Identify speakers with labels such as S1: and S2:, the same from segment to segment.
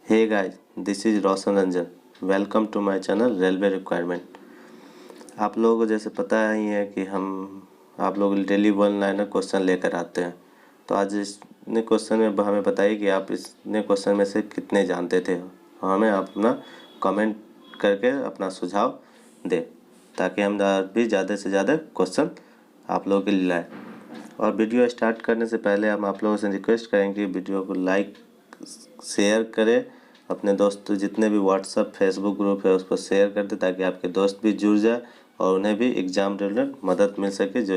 S1: Hey guys, this is Roshan Ranjan. Welcome to my channel railway requirement. आप लोगों को जैसे पता ही है कि हम आप लोग डेली वन लाइनर क्वेश्चन लेकर आते हैं। तो आज इसने क्वेश्चन में हमें बताइए कि आप इसने क्वेश्चन में से कितने जानते थे। हमें अपना कमेंट करके अपना सुझाव दें ताकि हम भी ज़्यादा से ज़्यादा क्वेश्चन आप लोगों के लिए लाएँ। और वीडियो स्टार्ट करने से पहले हम आप लोगों से रिक्वेस्ट करेंगे कि वीडियो को लाइक शेयर करें, अपने दोस्त जितने भी व्हाट्सएप फेसबुक ग्रुप है उसको शेयर कर दे ताकि आपके दोस्त भी जुड़ जाए और उन्हें भी एग्ज़ाम रिलेटेड मदद मिल सके, जो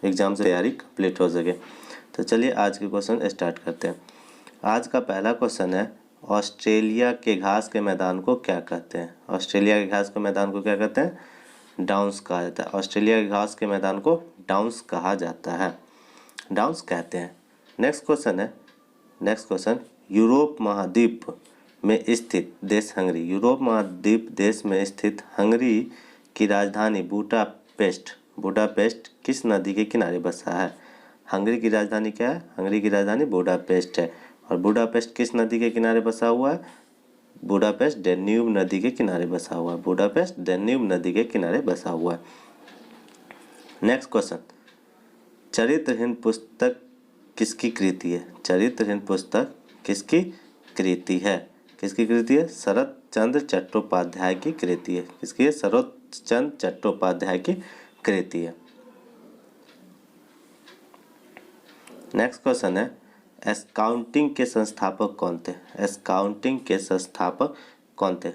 S1: एग्ज़ाम से तैयारी कंप्लीट हो सके। तो चलिए आज के क्वेश्चन स्टार्ट करते हैं। आज का पहला क्वेश्चन है, ऑस्ट्रेलिया के घास के मैदान को क्या कहते हैं? ऑस्ट्रेलिया के घास के मैदान को क्या कहते हैं? डाउन्स कहा जाता है। ऑस्ट्रेलिया के घास के मैदान को डाउन्स कहा जाता है, डाउन्स कहते हैं। नेक्स्ट क्वेश्चन, यूरोप महाद्वीप में स्थित देश हंगरी। यूरोप महाद्वीप देश में स्थित हंगरी की राजधानी बुडापेस्ट किस नदी के किनारे बसा है? हंगरी की राजधानी क्या है? हंगरी की राजधानी बुडापेस्ट है। और बुडापेस्ट किस नदी के किनारे बसा हुआ है? बुडापेस्ट डेन्यूब नदी के किनारे बसा हुआ है। बुडापेस्ट डेन्यूब नदी के किनारे बसा हुआ है। नेक्स्ट क्वेश्चन, चरित्रहीन पुस्तक किसकी कृति है? चरित्रहीन पुस्तक किसकी कृति है? किसकी कृति है? शरत चंद्र चट्टोपाध्याय की कृति है। किसकी है? शरत चंद्र चट्टोपाध्याय की कृति है। नेक्स्ट क्वेश्चन है, एकाउंटिंग के संस्थापक कौन थे? एकाउंटिंग के संस्थापक कौन थे?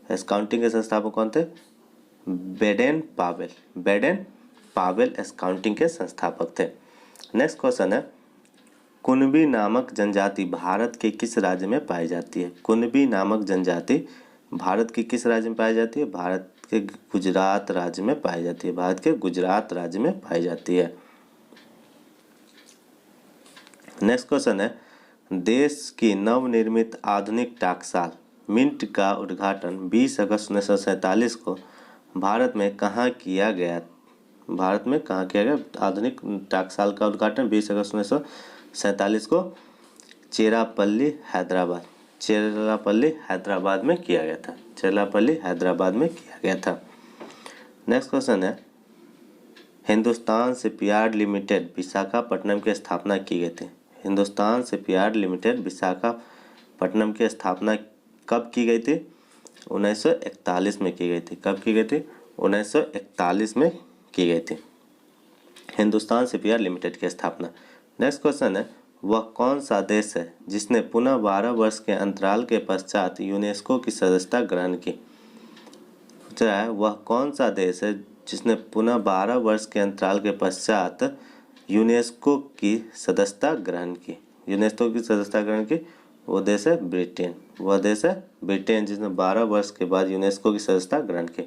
S1: एकाउंटिंग के संस्थापक कौन थे? बेडेन पावेल एकाउंटिंग के संस्थापक थे। नेक्स्ट क्वेश्चन है, कुनबी नामक जनजाति भारत के किस राज्य में पाई जाती है? कुनबी नामक जनजाति भारत की किस राज्य में पाई जाती है? भारत के गुजरात राज्य में पाई जाती है। भारत के गुजरात राज्य में पाई जाती है। नेक्स्ट क्वेश्चन है, देश की नवनिर्मित आधुनिक टाकसाल मिंट का उद्घाटन 20 अगस्त 1947 को भारत में कहाँ किया गया? भारत में कहाँ किया गया? आधुनिक टाकसाल का उद्घाटन 20 अगस्त 1947 को चेरापल्ली हैदराबाद में किया गया था। चेरापल्ली हैदराबाद में किया गया था। नेक्स्ट क्वेश्चन है, हिंदुस्तान शिपयार्ड लिमिटेड विशाखापट्टनम की स्थापना की गई थी। हिंदुस्तान शिपयार्ड लिमिटेड विशाखापट्टनम की स्थापना कब की गई थी? 1941 में की गई थी। कब की गई थी? 1941 में की गई थी हिंदुस्तान शिपयार्ड लिमिटेड की स्थापना। नेक्स्ट क्वेश्चन है, वह कौन सा देश है जिसने पुनः 12 वर्ष के अंतराल के पश्चात यूनेस्को की सदस्यता ग्रहण की? पूछ रहा है, वह कौन सा देश है जिसने पुनः 12 वर्ष के अंतराल के पश्चात यूनेस्को की सदस्यता ग्रहण की? यूनेस्को की सदस्यता ग्रहण की, वो देश है ब्रिटेन। वह देश है ब्रिटेन जिसने 12 वर्ष के बाद यूनेस्को की सदस्यता ग्रहण की।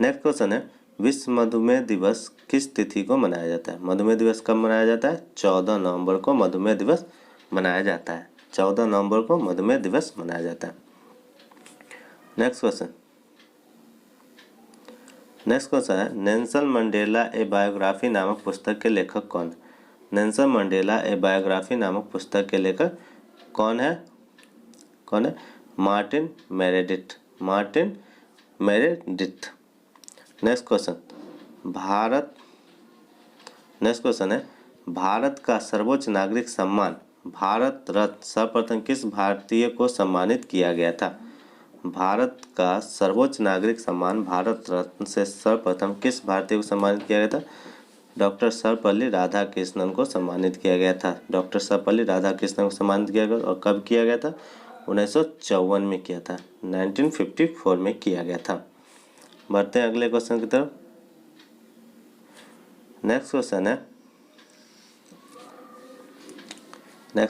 S1: नेक्स्ट क्वेश्चन है, विश्व मधुमेह दिवस किस तिथि को मनाया जाता है? मधुमेह दिवस कब मनाया जाता है? 14 नवंबर को मधुमेह दिवस मनाया जाता है। 14 नवंबर को मधुमेह दिवस मनाया जाता है। नेक्स्ट क्वेश्चन है, नेल्सन मंडेला ए बायोग्राफी नामक पुस्तक के लेखक कौन? नेल्सन मंडेला ए बायोग्राफी नामक पुस्तक के लेखक कौन है? Martin Meredith. नेक्स्ट क्वेश्चन है, भारत का सर्वोच्च नागरिक सम्मान भारत रत्न सर्वप्रथम किस भारतीय को सम्मानित किया गया था? भारत का सर्वोच्च नागरिक सम्मान भारत रत्न से सर्वप्रथम किस भारतीय को सम्मानित किया गया था? डॉक्टर सर्वपल्ली राधाकृष्णन को सम्मानित किया गया था। डॉक्टर सर्वपल्ली राधाकृष्णन को सम्मानित किया गया और कब किया गया था? 1954 में किया था। 1954 में किया गया था। बढ़ते हैं अगले क्वेश्चन की तरफ। नेक्स्ट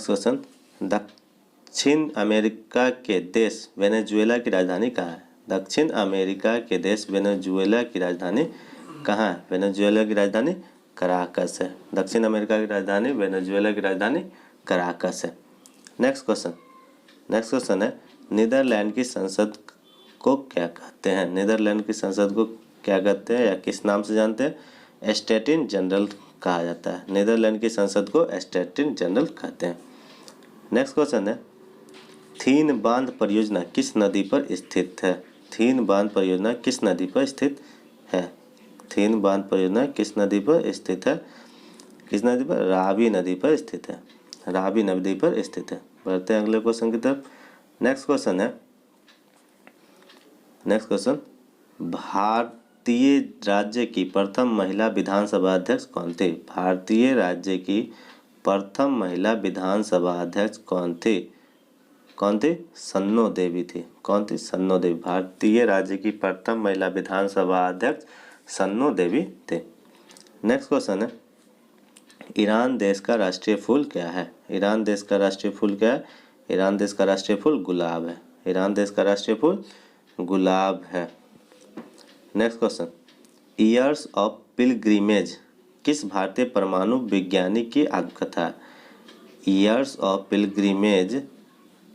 S1: क्वेश्चन, दक्षिण अमेरिका के देश वेनेजुएला की राजधानी कहाँ है? दक्षिण अमेरिका के देश वेनेजुएला की राजधानी कहाँ है? वेनेजुएला की राजधानी कराकस है। दक्षिण अमेरिका की राजधानी वेनेजुएला की राजधानी कराकस है। नेक्स्ट क्वेश्चन है, नीदरलैंड की संसद को क्या कहते हैं? नीदरलैंड की संसद को क्या कहते हैं या किस नाम से जानते हैं? स्टेटिन जनरल कहा जाता है। नीदरलैंड की संसद को स्टेटिन जनरल कहते हैं। नेक्स्ट क्वेश्चन है, थीन बांध परियोजना किस नदी पर स्थित है? थीन बांध परियोजना किस नदी पर स्थित है? थीन बांध परियोजना किस नदी पर स्थित है? किस नदी पर? रावी नदी पर स्थित है। रावी नदी पर स्थित है। बढ़ते हैं अगले क्वेश्चन की तरफ। नेक्स्ट क्वेश्चन है, नेक्स्ट क्वेश्चन, भारतीय राज्य की प्रथम महिला विधानसभा अध्यक्ष कौन थे? भारतीय राज्य की प्रथम महिला विधानसभा अध्यक्ष कौन थे? कौन थी? सन्नो देवी थी। कौन थी? सन्नो देवी। भारतीय राज्य की प्रथम महिला विधानसभा अध्यक्ष सन्नो देवी थे। नेक्स्ट क्वेश्चन है, ईरान देश का राष्ट्रीय फूल क्या है? ईरान देश का राष्ट्रीय फूल क्या है? ईरान देश का राष्ट्रीय फूल गुलाब है। ईरान देश का राष्ट्रीय फूल गुलाब है। Next question, years of pilgrimage किस भारतीय परमाणु वैज्ञानिक की आत्मकथा है? ईयर्स ऑफ पिलग्रिमेज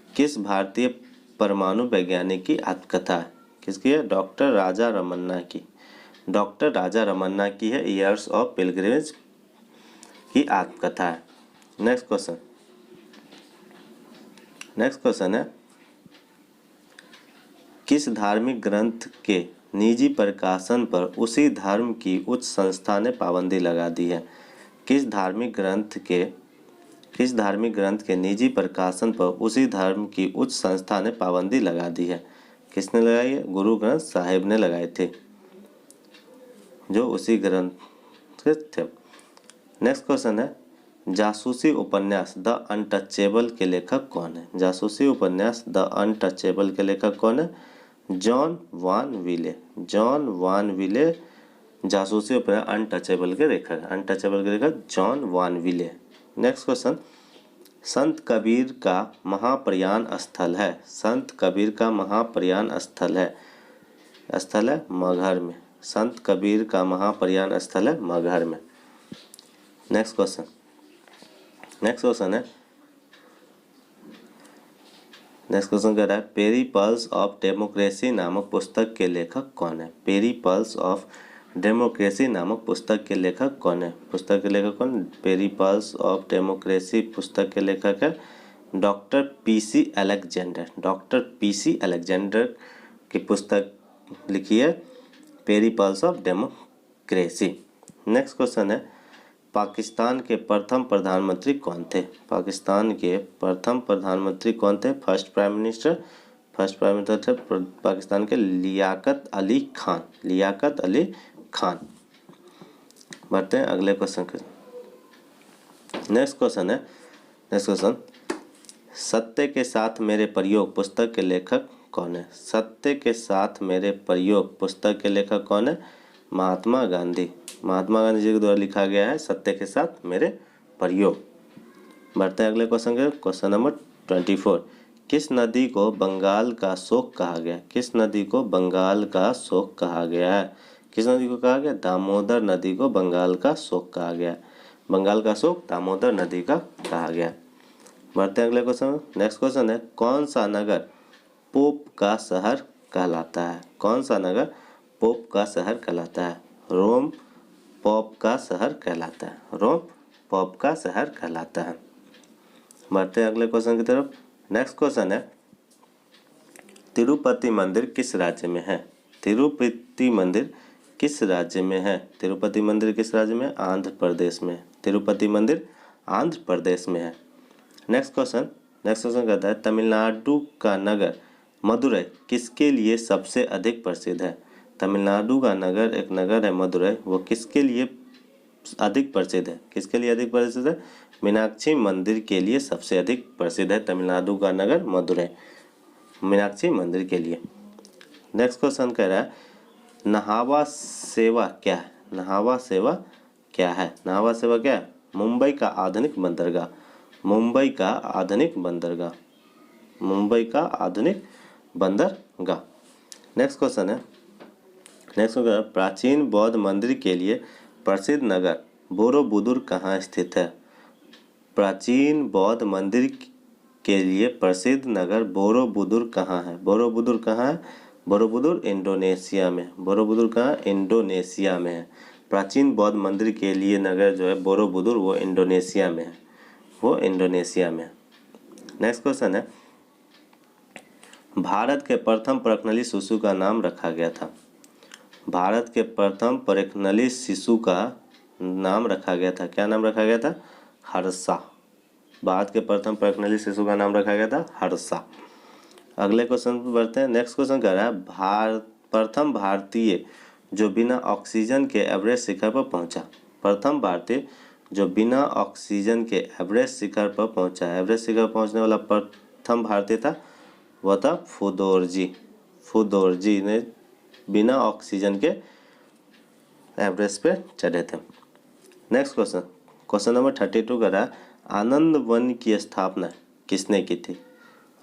S1: किस भारतीय परमाणु वैज्ञानिक की आत्मकथा है? किसकी है? डॉक्टर राजा रमन्ना की। डॉक्टर राजा रमन्ना की है ईयर्स ऑफ पिलग्रिमेज की आत्मकथा है। नेक्स्ट क्वेश्चन, नेक्स्ट क्वेश्चन है, किस धार्मिक ग्रंथ के निजी प्रकाशन पर उसी धर्म की उच्च संस्था ने पाबंदी लगा दी है? किस धार्मिक ग्रंथ के निजी प्रकाशन पर उसी धर्म की उच्च संस्था ने पाबंदी लगा दी है? किसने लगाई है? गुरु ग्रंथ साहिब ने लगाए थे, जो उसी ग्रंथ के थे। नेक्स्ट क्वेश्चन है, जासूसी उपन्यास द अनटचेबल के लेखक कौन है? जासूसी उपन्यास द अनटचेबल के लेखक कौन है? जॉन वान विले। जॉन वान विले जासूसी उपन्यास अनटचेबल के लेखक है। अनटचेबल के लेखक जॉन वान विले। नेक्स्ट क्वेश्चन, संत कबीर का महाप्रयाण स्थल है? संत कबीर का महाप्रयाण स्थल है मगहर में। संत कबीर का महाप्रयाण स्थल है मगहर में। नेक्स्ट क्वेश्चन, नेक्स्ट क्वेश्चन है, नेक्स्ट क्वेश्चन कह रहा है, पेरिपल्स ऑफ डेमोक्रेसी नामक पुस्तक के लेखक कौन है? पेरिपल्स ऑफ डेमोक्रेसी नामक पुस्तक के लेखक कौन है? पुस्तक के लेखक कौन? पेरिपल्स ऑफ डेमोक्रेसी पुस्तक के लेखक है doctor PC Alexander. Doctor PC Alexander की पुस्तक लिखी है Periplus of democracy. Next question है, पाकिस्तान के प्रथम प्रधानमंत्री कौन थे? पाकिस्तान के प्रथम प्रधानमंत्री कौन थे? फर्स्ट प्राइम मिनिस्टर थे पाकिस्तान के लियाकत अली खान। लियाकत अली खान। बढ़ते हैं अगले क्वेश्चन के। नेक्स्ट क्वेश्चन है, नेक्स्ट क्वेश्चन, सत्य के साथ मेरे प्रयोग पुस्तक के लेखक कौन है? सत्य के साथ मेरे प्रयोग पुस्तक के लेखक कौन है? महात्मा गांधी। महात्मा गांधी जी के द्वारा लिखा गया है सत्य के साथ मेरे प्रयोग। बढ़ते हैं अगले क्वेश्चन के। क्वेश्चन नंबर 24, किस नदी को बंगाल का शोक कहा गया? किस नदी को बंगाल का शोक कहा गया है? किस नदी को कहा गया? दामोदर नदी को बंगाल का शोक कहा गया। बंगाल का शोक दामोदर नदी का कहा गया। बढ़ते हैं अगले क्वेश्चन। नेक्स्ट क्वेश्चन है, कौन सा नगर पोप का शहर कहलाता है? कौन सा नगर पोप का शहर कहलाता है? रोम पोप का शहर कहलाता है। रोम पोप का शहर कहलाता है। बढ़ते हैं अगले क्वेश्चन की तरफ। नेक्स्ट क्वेश्चन है, तिरुपति मंदिर किस राज्य में है? तिरुपति मंदिर किस राज्य में है? तिरुपति मंदिर किस राज्य में? आंध्र प्रदेश में। तिरुपति मंदिर आंध्र प्रदेश में है। नेक्स्ट क्वेश्चन कहता है, तमिलनाडु का नगर मदुरै किसके लिए सबसे अधिक प्रसिद्ध है? तमिलनाडु का नगर, एक नगर है मदुरै, वो किसके लिए अधिक प्रसिद्ध है? किसके लिए अधिक प्रसिद्ध है? मीनाक्षी मंदिर के लिए सबसे अधिक प्रसिद्ध है तमिलनाडु का नगर मदुरै, मीनाक्षी मंदिर के लिए। नेक्स्ट क्वेश्चन कह रहा है, नहावा सेवा क्या है? नहावा सेवा क्या है? नहावा सेवा क्या है? मुंबई का आधुनिक बंदरगाह। मुंबई का आधुनिक बंदरगाह। मुंबई का आधुनिक बंदरगाह। नेक्स्ट क्वेश्चन है, नेक्स्ट क्वेश्चन, प्राचीन बौद्ध मंदिर के लिए प्रसिद्ध नगर बोरोबुदुर कहाँ स्थित है? प्राचीन बौद्ध मंदिर के लिए प्रसिद्ध नगर बोरोबुदुर कहाँ है? बोरोबुदुर कहाँ है? बोरोबुदुर इंडोनेशिया में। बोरोबुदुर कहाँ? इंडोनेशिया में है। प्राचीन बौद्ध मंदिर के लिए नगर जो है बोरोबुदुर, वो इंडोनेशिया में है। वो इंडोनेशिया में है। नेक्स्ट क्वेश्चन है, भारत के प्रथम परखनली शिशु का नाम रखा गया था। भारत के प्रथम परखनली शिशु का नाम रखा गया था, क्या नाम रखा गया था? हर्षा। भारत के प्रथम परखनली शिशु का नाम रखा गया था हर्षा। अगले क्वेश्चन पर बढ़ते हैं। नेक्स्ट क्वेश्चन कह रहा है, प्रथम भारतीय जो बिना ऑक्सीजन के एवरेस्ट शिखर पर पहुंचा। प्रथम भारतीय जो बिना ऑक्सीजन के एवरेस्ट शिखर पर पहुंचा। एवरेस्ट शिखर पहुंचने वाला प्रथम भारतीय था, वह था फुदोरजी। फुदोरजी ने बिना ऑक्सीजन के एवरेस्ट पे चढ़े थे। नेक्स्ट क्वेश्चन, क्वेश्चन नंबर 32 का रहा, आनंद वन की स्थापना किसने की थी?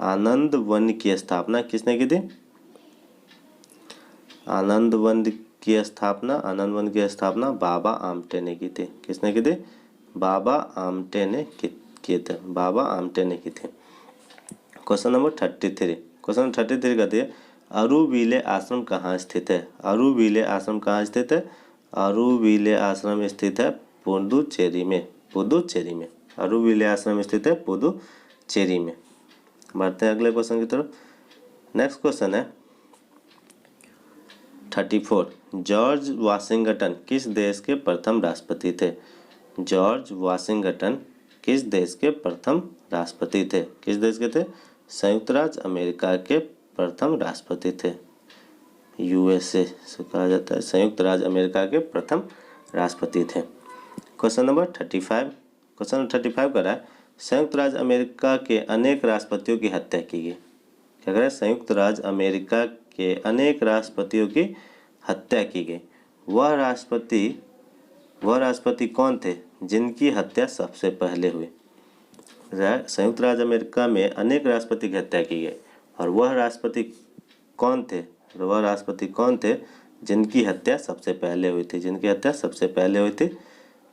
S1: आनंद वन की स्थापना किसने की थी? आनंद वन की स्थापना बाबा आमटे ने की थी। किसने की थी? बाबा आमटे ने किए थे। बाबा आमटे ने की थी। क्वेश्चन नंबर 33, क्वेश्चन 33 कहती है, अरुविले आश्रम कहाँ स्थित है? अरुविले आश्रम कहाँ स्थित है? अरुविले आश्रम स्थित है पुदुचेरी में। पुदुचेरी में अरुविले आश्रम स्थित है पुदुचेरी में। बढ़ते हैं अगले क्वेश्चन की तरफ। नेक्स्ट क्वेश्चन है 34, जॉर्ज वाशिंगटन किस देश के प्रथम राष्ट्रपति थे? जॉर्ज वाशिंगटन किस देश के प्रथम राष्ट्रपति थे? किस देश के थे? संयुक्त राज्य अमेरिका के प्रथम राष्ट्रपति थे। यूएसए से कहा जाता है, संयुक्त राज्य अमेरिका के प्रथम राष्ट्रपति थे। क्वेश्चन नंबर 35, क्वेश्चन नंबर 35 कर रहा है, संयुक्त राज्य अमेरिका के अनेक राष्ट्रपतियों की हत्या की गई। क्या कह रहा है? संयुक्त राज्य अमेरिका के अनेक राष्ट्रपतियों की हत्या की गई। वह राष्ट्रपति कौन थे जिनकी हत्या सबसे पहले हुई? संयुक्त राज्य अमेरिका में अनेक राष्ट्रपति की हत्या की गई, और वह राष्ट्रपति कौन थे? वह राष्ट्रपति कौन थे जिनकी हत्या सबसे पहले हुई थी? जिनकी हत्या सबसे पहले हुई थी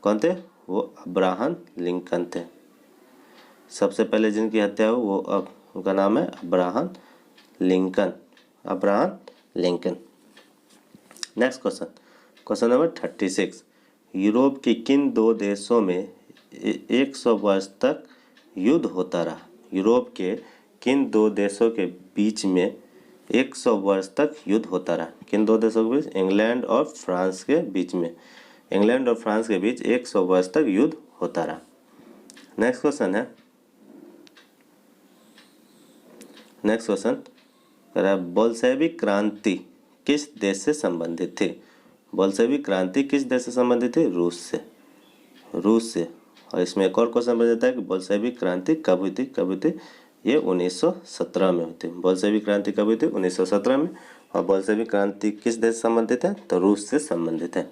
S1: कौन थे? वो अब्राहम लिंकन थे। सबसे पहले जिनकी हत्या हुई वो उनका नाम है Abraham Lincoln. Abraham Lincoln. Next question, question number 36, Europe के किन दो देशों में 100 वर्ष तक युद्ध होता रहा? यूरोप के किन दो देशों के बीच में 100 वर्ष तक युद्ध होता रहा? किन दो देशों के बीच? इंग्लैंड और फ्रांस के बीच में। इंग्लैंड और फ्रांस के बीच 100 वर्ष तक युद्ध होता रहा। नेक्स्ट क्वेश्चन है, नेक्स्ट क्वेश्चन कह रहा है, बोल्शेविक क्रांति किस देश से संबंधित थी? बोल्शेविक क्रांति किस देश से संबंधित थी? रूस से। रूस से। और इसमें एक और क्वेश्चन बन जाता है कि बोल्शेविक क्रांति कब हुई थी? कब हुई थी? ये 1917 में हुई थी। बोल्शेविक क्रांति कब हुई थी? 1917 में। और बोल्शेविक क्रांति किस देश से संबंधित है? तो रूस से संबंधित है।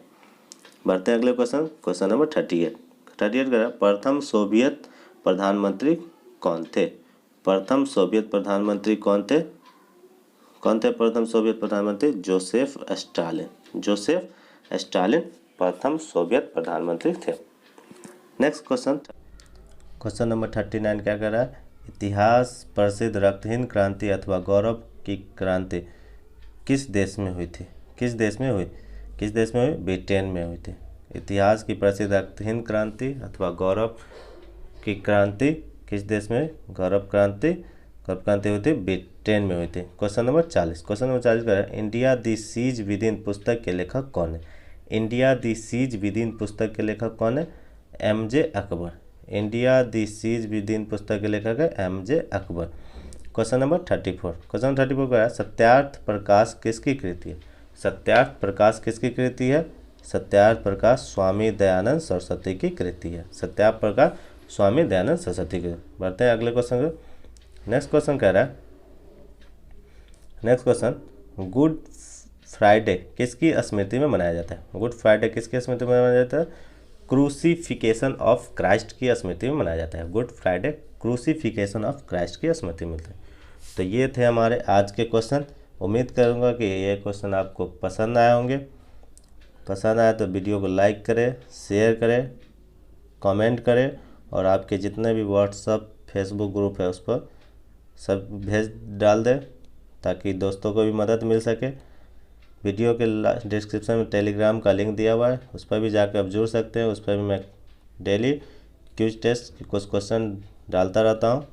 S1: बढ़ते हैं अगले क्वेश्चन, क्वेश्चन नंबर 38 कह रहा है, प्रथम सोवियत प्रधानमंत्री कौन थे? प्रथम सोवियत प्रधानमंत्री कौन थे? कौन थे प्रथम सोवियत प्रधानमंत्री? Joseph Stalin. जोसेफ स्टालिन प्रथम सोवियत प्रधानमंत्री थे। नेक्स्ट क्वेश्चन, क्वेश्चन नंबर 39 क्या कर रहा है? इतिहास प्रसिद्ध रक्तहीन क्रांति अथवा गौरव की क्रांति किस देश में हुई थी? किस देश में हुई? किस देश में हुई? ब्रिटेन में हुई थी। इतिहास की प्रसिद्ध रक्तहीन क्रांति अथवा गौरव की क्रांति किस देश में? गौरव क्रांति हुई थी ब्रिटेन में हुई थी। क्वेश्चन नंबर 40, क्वेश्चन नंबर 40 का है, इंडिया दी सीज विदिन पुस्तक के लेखक कौन है? इंडिया दी सीज विदिन पुस्तक के लेखक कौन है? एमजे अकबर। इंडिया दी सीज विदिन पुस्तक के लेखक है MJ Akbar. Question number 34, question number 34 का है, सत्यार्थ प्रकाश किसकी कृति है? सत्यार्थ प्रकाश किसकी कृति है? सत्यार्थ प्रकाश स्वामी दयानंद सरस्वती की कृति है। सत्यार्थ प्रकाश स्वामी दयानंद सरस्वती की। बढ़ते हैं अगले क्वेश्चन को। नेक्स्ट क्वेश्चन कह रहा है, नेक्स्ट क्वेश्चन, गुड फ्राइडे किसकी स्मृति में मनाया जाता है? गुड फ्राइडे किसकी स्मृति में मनाया जाता है? क्रूसिफिकेशन ऑफ क्राइस्ट की स्मृति में मनाया जाता है। Good Friday crucifixion of Christ की स्मृति में। तो ये थे हमारे आज के क्वेश्चन। उम्मीद करूँगा कि ये क्वेश्चन आपको पसंद आए होंगे। पसंद आया तो वीडियो को लाइक करें, शेयर करें, कमेंट करें, और आपके जितने भी व्हाट्सएप फेसबुक ग्रुप है उस पर सब भेज डाल दें ताकि दोस्तों को भी मदद मिल सके। वीडियो के डिस्क्रिप्शन में टेलीग्राम का लिंक दिया हुआ है, उस पर भी जाकर आप जुड़ सकते हैं। उस पर भी मैं डेली क्विज टेस्ट कुछ क्वेश्चन डालता रहता हूँ।